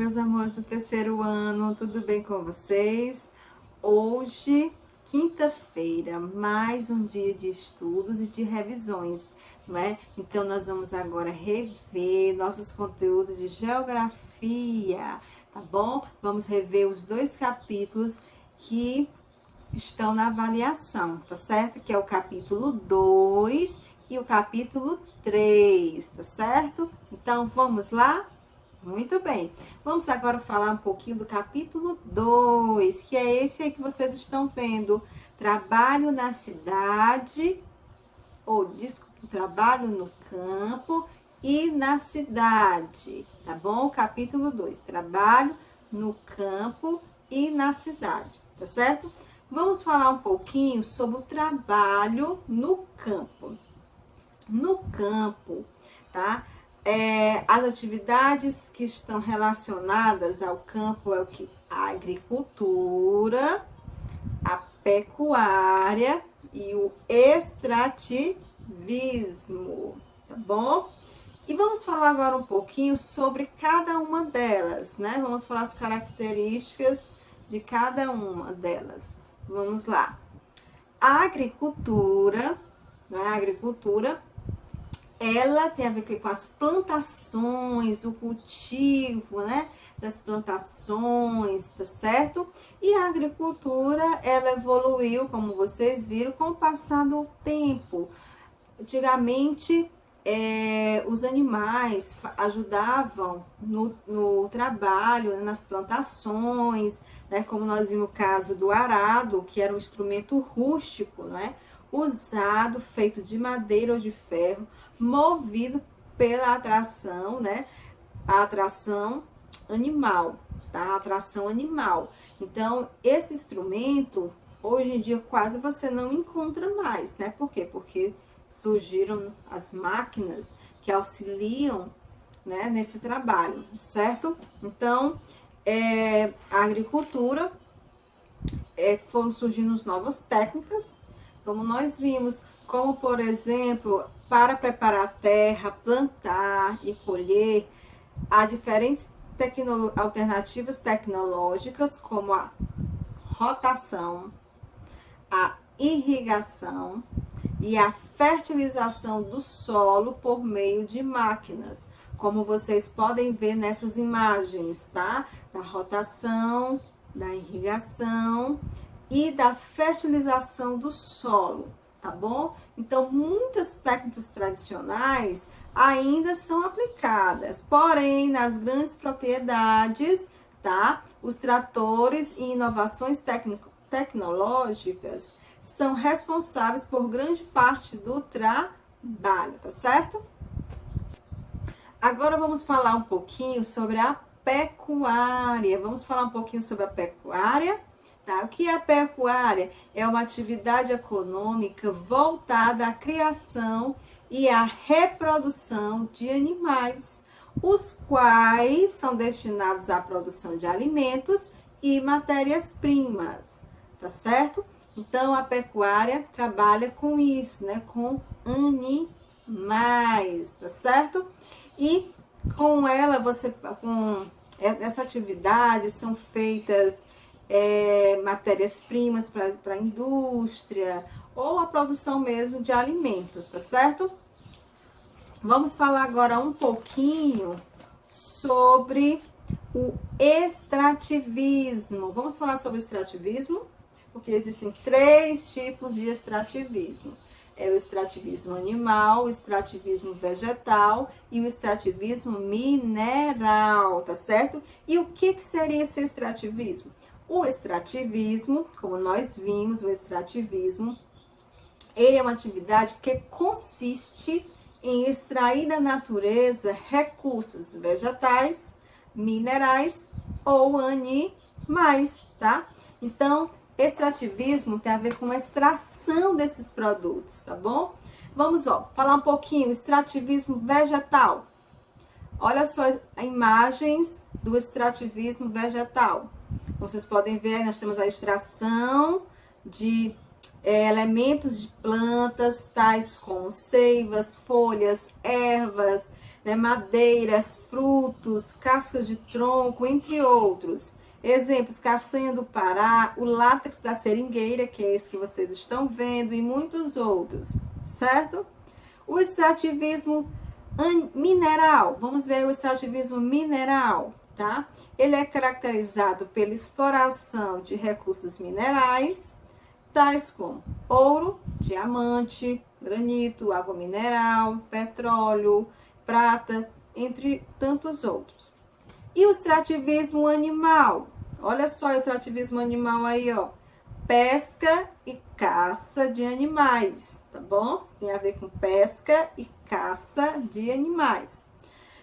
meus amores do terceiro ano, tudo bem com vocês? Hoje, quinta-feira, mais um dia de estudos e de revisões, não é? Então, nós vamos agora rever nossos conteúdos de geografia, tá bom? Vamos rever os dois capítulos que estão na avaliação, tá certo? Que é o capítulo 2 e o capítulo 3, tá certo? Então, vamos lá? Muito bem. Vamos agora falar um pouquinho do capítulo 2, que é esse aí que vocês estão vendo. Trabalho na cidade, trabalho no campo e na cidade, tá bom? Capítulo 2, trabalho no campo e na cidade, tá certo? Vamos falar um pouquinho sobre o trabalho no campo. No campo, tá? As atividades que estão relacionadas ao campo é o que? A agricultura, a pecuária e o extrativismo, tá bom? E vamos falar agora um pouquinho sobre cada uma delas, né? Vamos falar as características de cada uma delas. Vamos lá. A agricultura, né? A agricultura, ela tem a ver com as plantações, o cultivo, né, das plantações, tá certo? E a agricultura, ela evoluiu, como vocês viram, com o passar do tempo. Antigamente, os animais ajudavam no trabalho, né, nas plantações, né, como nós vimos o caso do arado, que era um instrumento rústico, né, usado, feito de madeira ou de ferro, movido pela atração, né? A atração animal, tá? A atração animal. Então, esse instrumento, hoje em dia, quase você não encontra mais, né? Por quê? Porque surgiram as máquinas que auxiliam, né, nesse trabalho, certo? Então, a agricultura, foram surgindo novas técnicas, como nós vimos, como, por exemplo, para preparar a terra, plantar e colher, há diferentes alternativas tecnológicas, como a rotação, a irrigação e a fertilização do solo por meio de máquinas, como vocês podem ver nessas imagens, tá? Da rotação, da irrigação e da fertilização do solo, tá bom? Então, muitas técnicas tradicionais ainda são aplicadas, porém, nas grandes propriedades, tá? Os tratores e inovações tecnológicas são responsáveis por grande parte do trabalho, tá certo? Agora vamos falar um pouquinho sobre a pecuária. Vamos falar um pouquinho sobre a pecuária. Tá? O que é a pecuária? É uma atividade econômica voltada à criação e à reprodução de animais, os quais são destinados à produção de alimentos e matérias-primas, tá certo? Então, a pecuária trabalha com isso, né? Com animais, tá certo? E com ela, com essa atividade são feitas matérias-primas para a indústria ou a produção mesmo de alimentos, tá certo? Vamos falar agora um pouquinho sobre o extrativismo. Vamos falar sobre o extrativismo, porque existem 3 tipos de extrativismo. É o extrativismo animal, o extrativismo vegetal e o extrativismo mineral, tá certo? E o que seria esse extrativismo? O extrativismo, como nós vimos, o extrativismo, ele é uma atividade que consiste em extrair da natureza recursos vegetais, minerais ou animais, tá? Então, extrativismo tem a ver com a extração desses produtos, tá bom? Vamos falar um pouquinho, extrativismo vegetal. Olha só imagens do extrativismo vegetal. Vocês podem ver, nós temos a extração de elementos de plantas, tais como seivas, folhas, ervas, né? Madeiras, frutos, cascas de tronco, entre outros. Exemplos, castanha do Pará, o látex da seringueira, que é esse que vocês estão vendo, e muitos outros, certo? O extrativismo mineral, vamos ver o extrativismo mineral, tá? Ele é caracterizado pela exploração de recursos minerais, tais como ouro, diamante, granito, água mineral, petróleo, prata, entre tantos outros. E o extrativismo animal, olha só o extrativismo animal aí, ó. Pesca e caça de animais, tá bom? Tem a ver com pesca e caça de animais.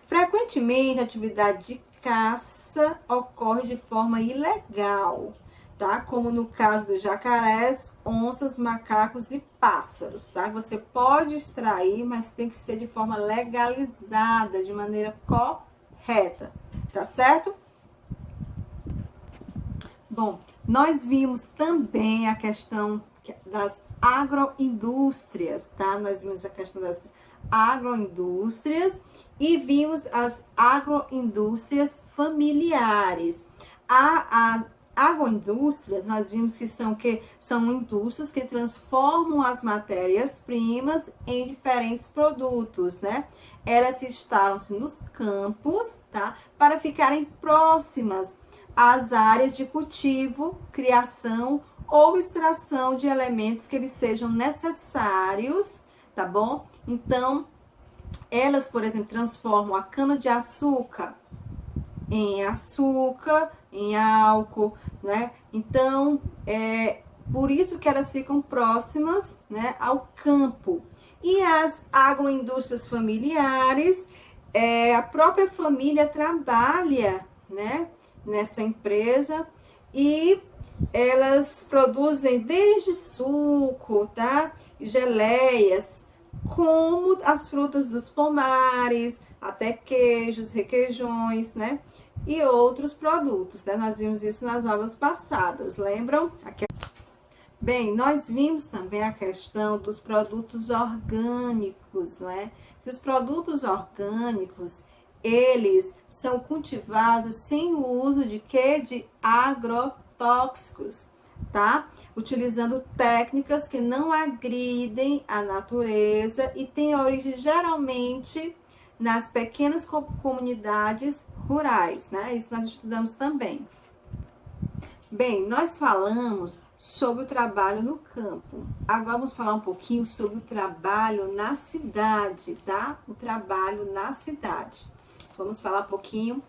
Frequentemente, a atividade de caça ocorre de forma ilegal, tá? Como no caso dos jacarés, onças, macacos e pássaros, tá? Você pode extrair, mas tem que ser de forma legalizada, de maneira correta, tá certo? Bom, nós vimos também a questão das agroindústrias, tá? Nós vimos a questão das agroindústrias e vimos as agroindústrias familiares. A agroindústrias, nós vimos que são indústrias que transformam as matérias-primas em diferentes produtos, né? Elas instalam-se nos campos, tá? Para ficarem próximas às áreas de cultivo, criação ou extração de elementos que eles sejam necessários, tá bom? Então, elas, por exemplo, transformam a cana-de-açúcar em açúcar, em álcool, né? Então, por isso que elas ficam próximas, né, ao campo. E as agroindústrias familiares, a própria família trabalha, né, nessa empresa e elas produzem desde suco, tá? Geleias, como as frutas dos pomares, até queijos, requeijões, né? E outros produtos, né? Nós vimos isso nas aulas passadas, lembram? Bem, nós vimos também a questão dos produtos orgânicos, não é? Que os produtos orgânicos, eles são cultivados sem o uso de quê? De agrotóxicos, tá? Utilizando técnicas que não agridem a natureza e têm origem geralmente nas pequenas comunidades rurais, né? Isso nós estudamos também. Bem, nós falamos sobre o trabalho no campo. Agora vamos falar um pouquinho sobre o trabalho na cidade, tá? O trabalho na cidade. Vamos falar um pouquinho.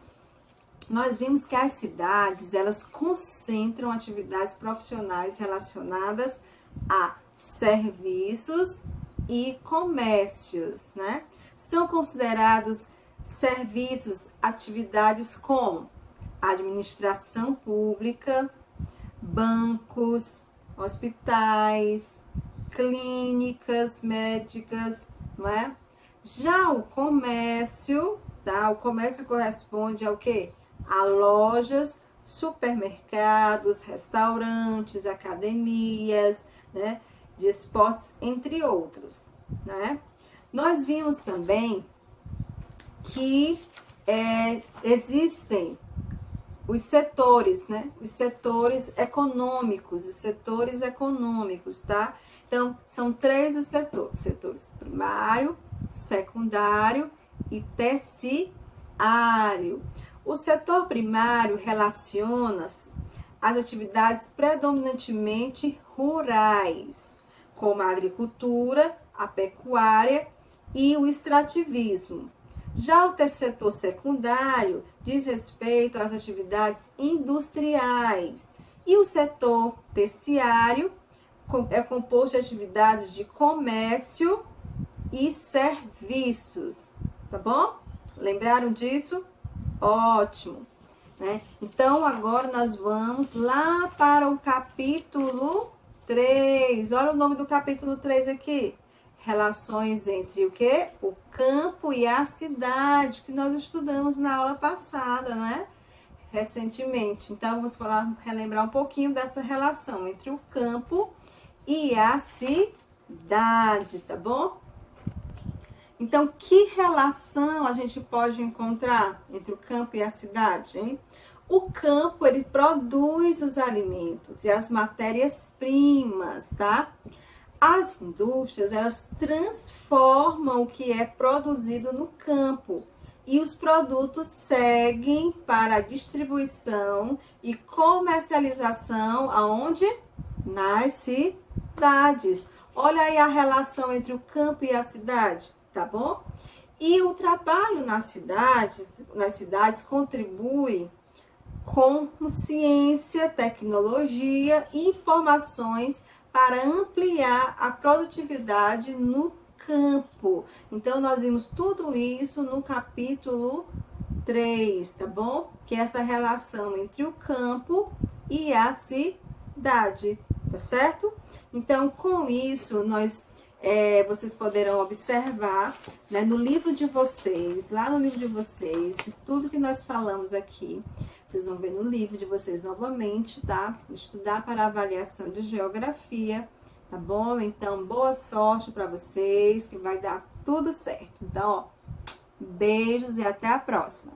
Nós vimos que as cidades, elas concentram atividades profissionais relacionadas a serviços e comércios, né? São considerados serviços, atividades como administração pública, bancos, hospitais, clínicas médicas, não é? Já o comércio, tá? O comércio corresponde ao quê? A lojas, supermercados, restaurantes, academias, né? De esportes, entre outros, né? Nós vimos também que existem os setores, né? Os setores econômicos, tá? Então, são três os setores: setores primário, secundário e terciário. O setor primário relaciona-se às atividades predominantemente rurais, como a agricultura, a pecuária e o extrativismo. Já o setor secundário diz respeito às atividades industriais e o setor terciário é composto de atividades de comércio e serviços, tá bom? Lembraram disso? Ótimo, né? Então, agora nós vamos lá para o capítulo 3. Olha o nome do capítulo 3 aqui. Relações entre o quê? O campo e a cidade, que nós estudamos na aula passada, né? Recentemente. Então, vamos relembrar um pouquinho dessa relação entre o campo e a cidade, tá bom? Então, que relação a gente pode encontrar entre o campo e a cidade, hein? O campo, ele produz os alimentos e as matérias-primas, tá? As indústrias, elas transformam o que é produzido no campo e os produtos seguem para a distribuição e comercialização aonde? Nas cidades. Olha aí a relação entre o campo e a cidade, tá bom? E o trabalho nas cidades contribui com ciência, tecnologia e informações para ampliar a produtividade no campo. Então, nós vimos tudo isso no capítulo 3, tá bom? Que é essa relação entre o campo e a cidade, tá certo? Então, com isso, vocês poderão observar, né, no livro de vocês, lá no livro de vocês, tudo que nós falamos aqui, vocês vão ver no livro de vocês novamente, tá? Estudar para avaliação de geografia, tá bom? Então, boa sorte para vocês, que vai dar tudo certo. Então, ó, beijos e até a próxima.